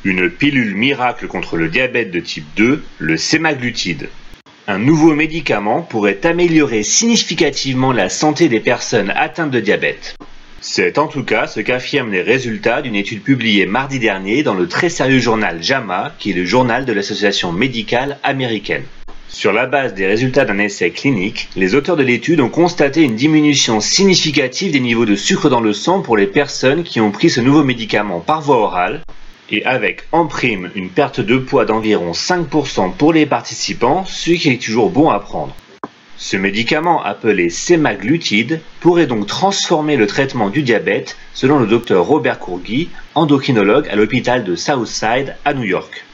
Une pilule miracle contre le diabète de type 2, le sémaglutide. Un nouveau médicament pourrait améliorer significativement la santé des personnes atteintes de diabète. C'est en tout cas ce qu'affirment les résultats d'une étude publiée mardi dernier dans le très sérieux journal JAMA, qui est le journal de l'association médicale américaine. Sur la base des résultats d'un essai clinique, les auteurs de l'étude ont constaté une diminution significative des niveaux de sucre dans le sang pour les personnes qui ont pris ce nouveau médicament par voie orale, et avec en prime une perte de poids d'environ 5% pour les participants, ce qui est toujours bon à prendre. Ce médicament, appelé sémaglutide, pourrait donc transformer le traitement du diabète, selon le Dr Robert Courgui, endocrinologue à l'hôpital de Southside à New York.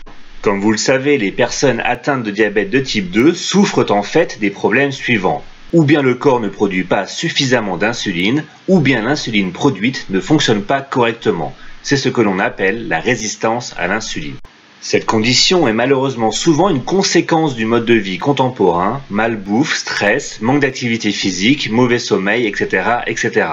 Comme vous le savez, les personnes atteintes de diabète de type 2 souffrent en fait des problèmes suivants. Ou bien le corps ne produit pas suffisamment d'insuline, ou bien l'insuline produite ne fonctionne pas correctement. C'est ce que l'on appelle la résistance à l'insuline. Cette condition est malheureusement souvent une conséquence du mode de vie contemporain, malbouffe, stress, manque d'activité physique, mauvais sommeil, etc., etc.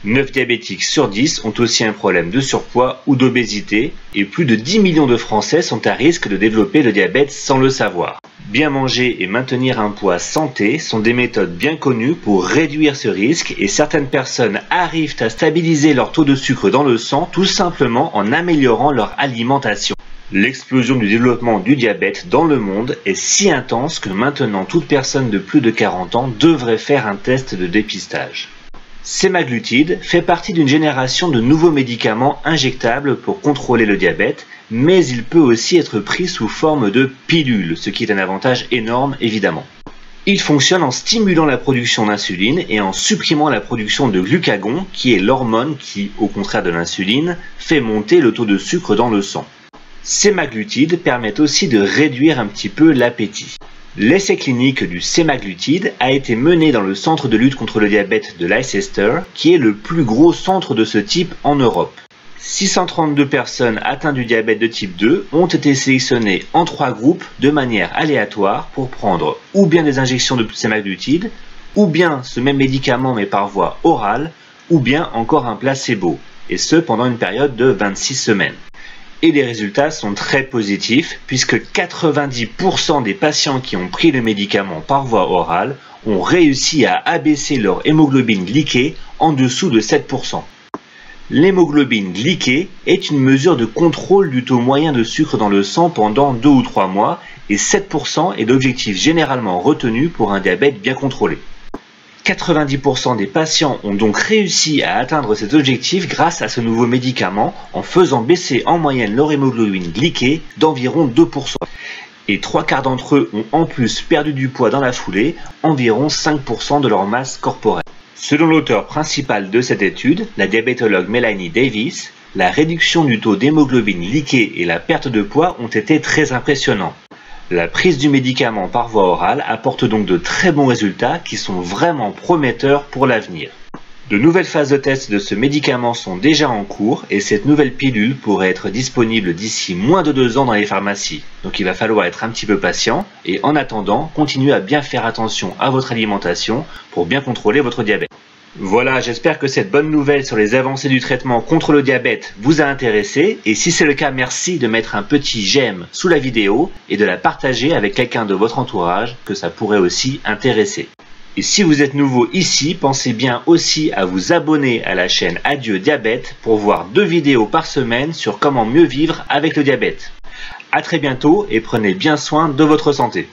9 diabétiques sur 10 ont aussi un problème de surpoids ou d'obésité et plus de 10 millions de Français sont à risque de développer le diabète sans le savoir. Bien manger et maintenir un poids santé sont des méthodes bien connues pour réduire ce risque et certaines personnes arrivent à stabiliser leur taux de sucre dans le sang tout simplement en améliorant leur alimentation. L'explosion du développement du diabète dans le monde est si intense que maintenant toute personne de plus de 40 ans devrait faire un test de dépistage. Sémaglutide fait partie d'une génération de nouveaux médicaments injectables pour contrôler le diabète, mais il peut aussi être pris sous forme de pilule, ce qui est un avantage énorme évidemment. Il fonctionne en stimulant la production d'insuline et en supprimant la production de glucagon, qui est l'hormone qui, au contraire de l'insuline, fait monter le taux de sucre dans le sang. Sémaglutide permet aussi de réduire un petit peu l'appétit. L'essai clinique du sémaglutide a été mené dans le centre de lutte contre le diabète de Leicester, qui est le plus gros centre de ce type en Europe. 632 personnes atteintes du diabète de type 2 ont été sélectionnées en 3 groupes de manière aléatoire pour prendre ou bien des injections de sémaglutide, ou bien ce même médicament mais par voie orale, ou bien encore un placebo, et ce pendant une période de 26 semaines. Et les résultats sont très positifs puisque 90% des patients qui ont pris le médicament par voie orale ont réussi à abaisser leur hémoglobine glyquée en dessous de 7%. L'hémoglobine glyquée est une mesure de contrôle du taux moyen de sucre dans le sang pendant 2 ou 3 mois et 7% est l'objectif généralement retenu pour un diabète bien contrôlé. 90% des patients ont donc réussi à atteindre cet objectif grâce à ce nouveau médicament en faisant baisser en moyenne leur hémoglobine glyquée d'environ 2%. Et 3/4 d'entre eux ont en plus perdu du poids dans la foulée, environ 5% de leur masse corporelle. Selon l'auteur principal de cette étude, la diabétologue Melanie Davis, la réduction du taux d'hémoglobine glyquée et la perte de poids ont été très impressionnants. La prise du médicament par voie orale apporte donc de très bons résultats qui sont vraiment prometteurs pour l'avenir. De nouvelles phases de test de ce médicament sont déjà en cours et cette nouvelle pilule pourrait être disponible d'ici moins de 2 ans dans les pharmacies. Donc il va falloir être un petit peu patient et en attendant, continuez à bien faire attention à votre alimentation pour bien contrôler votre diabète. Voilà, j'espère que cette bonne nouvelle sur les avancées du traitement contre le diabète vous a intéressé et si c'est le cas, merci de mettre un petit j'aime sous la vidéo et de la partager avec quelqu'un de votre entourage que ça pourrait aussi intéresser. Et si vous êtes nouveau ici, pensez bien aussi à vous abonner à la chaîne Adieu Diabète pour voir 2 vidéos par semaine sur comment mieux vivre avec le diabète. À très bientôt et prenez bien soin de votre santé.